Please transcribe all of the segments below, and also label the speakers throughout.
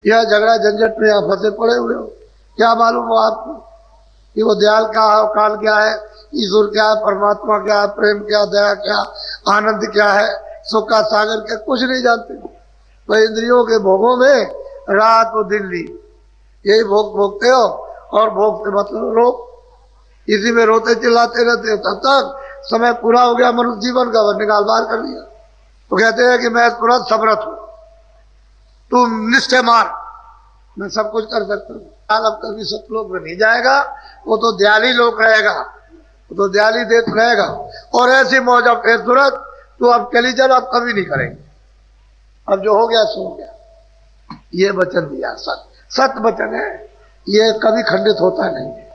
Speaker 1: यह झगड़ा झंझट में यहाँ फंसे पड़े हुए हो। क्या मालूम हो आपको कि वो दयाल क्या है, काल क्या है, ईश्वर क्या है, परमात्मा क्या है, प्रेम क्या, दया क्या, आनंद क्या है, सुख का सागर क्या, कुछ नहीं जानते। वह इंद्रियों के भोगों में रात और दिन ली, यही भोग भोगते हो और भोग से मतलब रो, इसी में रोते चिल्लाते रहते हो। तब तक समय पूरा हो गया मनुष्य जीवन का, निकाल बाहर कर दिया। तो कहते हैं कि मैं तुरंत समर्थ हूं, तुम निश्चय मार, मैं सब कुछ कर सकता हूँ। अब कभी सतलोक में नहीं जाएगा, वो तो दयाली लोक रहेगा, वो तो दयाली देत रहेगा। और ऐसी मौज अब फिर तुरंत तो अब चली चल, अब कभी नहीं करेंगे, अब जो हो गया सो हो गया। ये वचन दिया, सत्य वचन है, ये कभी खंडित होता नहीं है।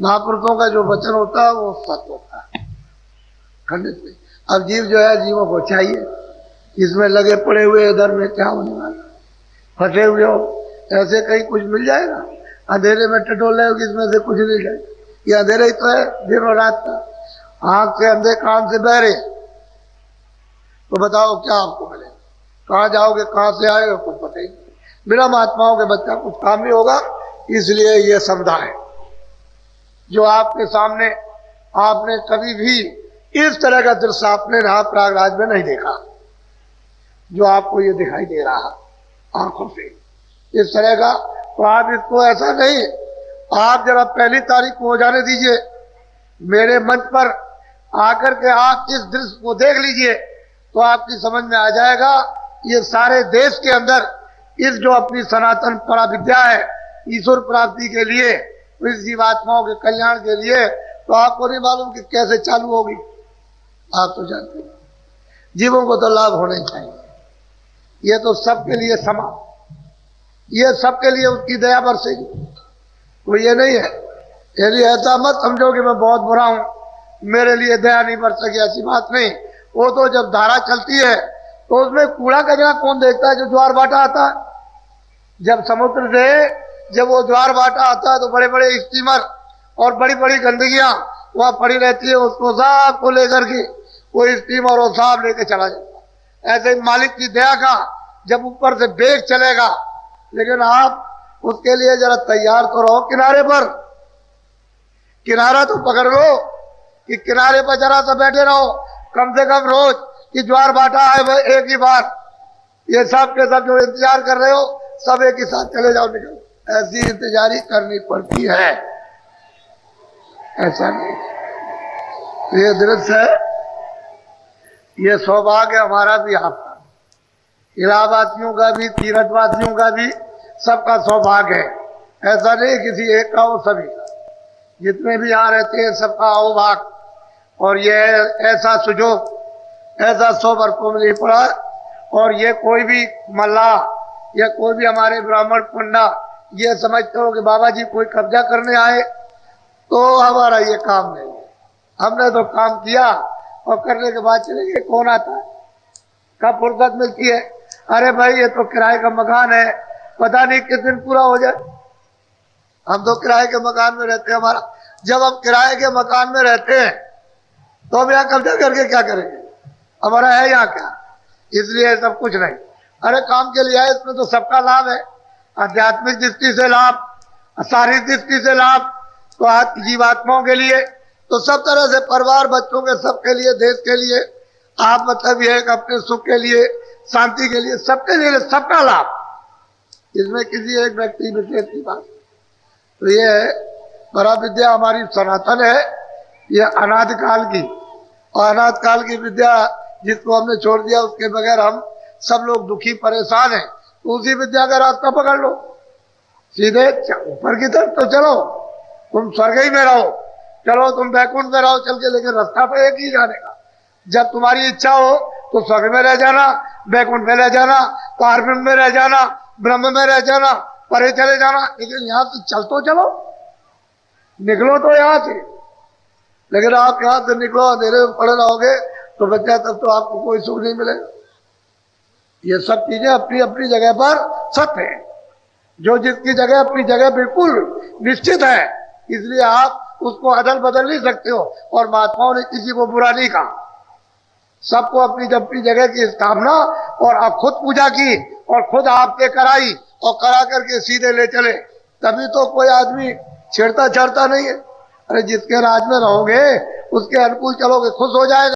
Speaker 1: महापुरुषों का जो वचन होता है वो सत्य होता है, खंडित नहीं। अब जीव जो है, जीवों को चाहिए, इसमें लगे पड़े हुए इधर में क्या होने वाला, फंसे हुए हो, ऐसे कहीं कुछ मिल जाएगा? अंधेरे में टटोल रहे हो, इसमें से कुछ नहीं जाएगा। ये अंधेरा ही तो है दिन और रात का, आंख से अंधे, कान से बहरे, तो बताओ क्या आपको मिलेगा? कहाँ जाओगे, कहाँ से आएगा, कुछ पता ही नहीं। बिना महात्माओं के बच्चा कुछ काम नहीं होगा। इसलिए ये समुदाय जो आपके सामने, आपने कभी भी इस तरह का दृश्य आपने प्रयागराज में नहीं देखा, जो आपको ये दिखाई दे रहा आंखों से इस तरह का। तो आप इसको ऐसा नहीं, आप जरा पहली तारीख को हो जाने दीजिए, मेरे मंच पर आकर के आप इस दृश्य को देख लीजिए, तो आपकी समझ में आ जाएगा ये सारे देश के अंदर इस जो अपनी सनातन पराविद्या है ईश्वर प्राप्ति के लिए, इस जीवात्माओं के कल्याण के लिए, तो आपको नहीं मालूम कि कैसे चालू होगी। आप तो जानते हैं जीवों को तो लाभ होने चाहिए, ये तो सबके लिए समा, ये सबके लिए उसकी दया बरसेगी। तो ये नहीं है, यदि ऐसा मत समझो कि मैं बहुत बुरा हूं, मेरे लिए दया नहीं बरसेगी, ऐसी बात नहीं। वो तो जब धारा चलती है तो उसमें कूड़ा कचरा कौन देखता है? जो ज्वार भाटा आता है, जब समुद्र से जब वो ज्वार भाटा आता है तो बड़े बड़े स्टीमर और बड़ी बड़ी गंदगियां वहां पड़ी रहती है, उसको साफ को लेकर के वो स्टीमर और साफ लेके चला जाता है। ऐसे ही मालिक की दया का जब ऊपर से बेग चलेगा, लेकिन आप उसके लिए जरा तैयार तो रहो किनारे पर, किनारा तो पकड़ लो कि किनारे पर जरा सा बैठे रहो कम से कम रोज कि ज्वार भाटा है एक ही बार, ये सब के सब जो इंतजार कर रहे हो सब एक ही साथ चले जाओ, निकल। ऐसी इंतजारी करनी पड़ती है, ऐसा नहीं। तो ये दृश्य है, ये सौभाग्य हमारा भी, आपका, इलाहाबादियों का भी, तीर्थवासियों का भी, सबका सौभाग्य है। ऐसा नहीं किसी एक का हो, सभी का, जितने भी यहाँ रहते हैं सबका अहोभाग। और ये ऐसा सुजोग, ऐसा सौभाग्य को मिल पड़ा। और ये कोई भी मल्लाह या कोई भी हमारे ब्राह्मण पंडा ये समझते हो कि बाबा जी कोई कब्जा करने आए, तो हमारा ये काम नहीं है। हमने तो काम किया और करने के बाद चले गए। कौन आता है, कब फुर्सत मिलती है? अरे भाई ये तो किराए का मकान है, पता नहीं किस दिन पूरा हो जाए। हम तो किराए के मकान में रहते हैं, हमारा जब हम किराए के मकान में रहते हैं तो हम यहाँ कब्जा करके क्या करेंगे? हमारा है यहाँ क्या? इसलिए सब कुछ नहीं। अरे काम के लिए है, इसमें तो सबका लाभ है, आध्यात्मिक दृष्टि से लाभ, शारीरिक दृष्टि से लाभ, तो जीवात्माओं के लिए, तो सब तरह से, परिवार, बच्चों के, सबके लिए, देश के लिए, आप मतलब ये है अपने सुख के लिए, शांति के लिए, सबके लिए सबका लाभ, इसमें किसी एक व्यक्ति विशेष की बात। तो ये पराविद्या हमारी सनातन है, ये अनादि काल की, और अनादि काल की विद्या जिसको हमने छोड़ दिया उसके बगैर हम सब लोग दुखी परेशान हैं। तो उसी विद्या का रास्ता पकड़ लो, सीधे ऊपर की तरफ तो चलो, तुम स्वर्ग ही में रहो, चलो तुम बैकुंठ में रहो चल के, लेकिन रास्ता तो एक ही जाने का। जब तुम्हारी इच्छा हो तो स्वर्ग में रह जाना, बैकुंठ में रह जाना, पारब्रह्म में रह जाना, ब्रह्म में रह जाना, परे चले जाना, लेकिन यहाँ से चल तो चलो, निकलो तो यहाँ से। लेकिन आप यहाँ से निकलो अंधेरे में पड़े रहोगे तो बच्चा, तब तो आपको कोई सुख नहीं मिलेगा। ये सब चीजें अपनी अपनी जगह पर सत्य है, जो जिसकी जगह अपनी जगह बिल्कुल निश्चित है, इसलिए आप उसको अदल बदल नहीं सकते हो। और महात्माओं ने किसी को बुरा नहीं कहा, सबको अपनी अपनी जगह की स्थापना, और आप खुद पूजा की और खुद आपसे कराई, और करा करके सीधे ले चले, तभी तो कोई आदमी छेड़ता छाड़ता नहीं है। अरे जिसके राज में रहोगे उसके अनुकूल चलोगे, खुश हो जाएगा।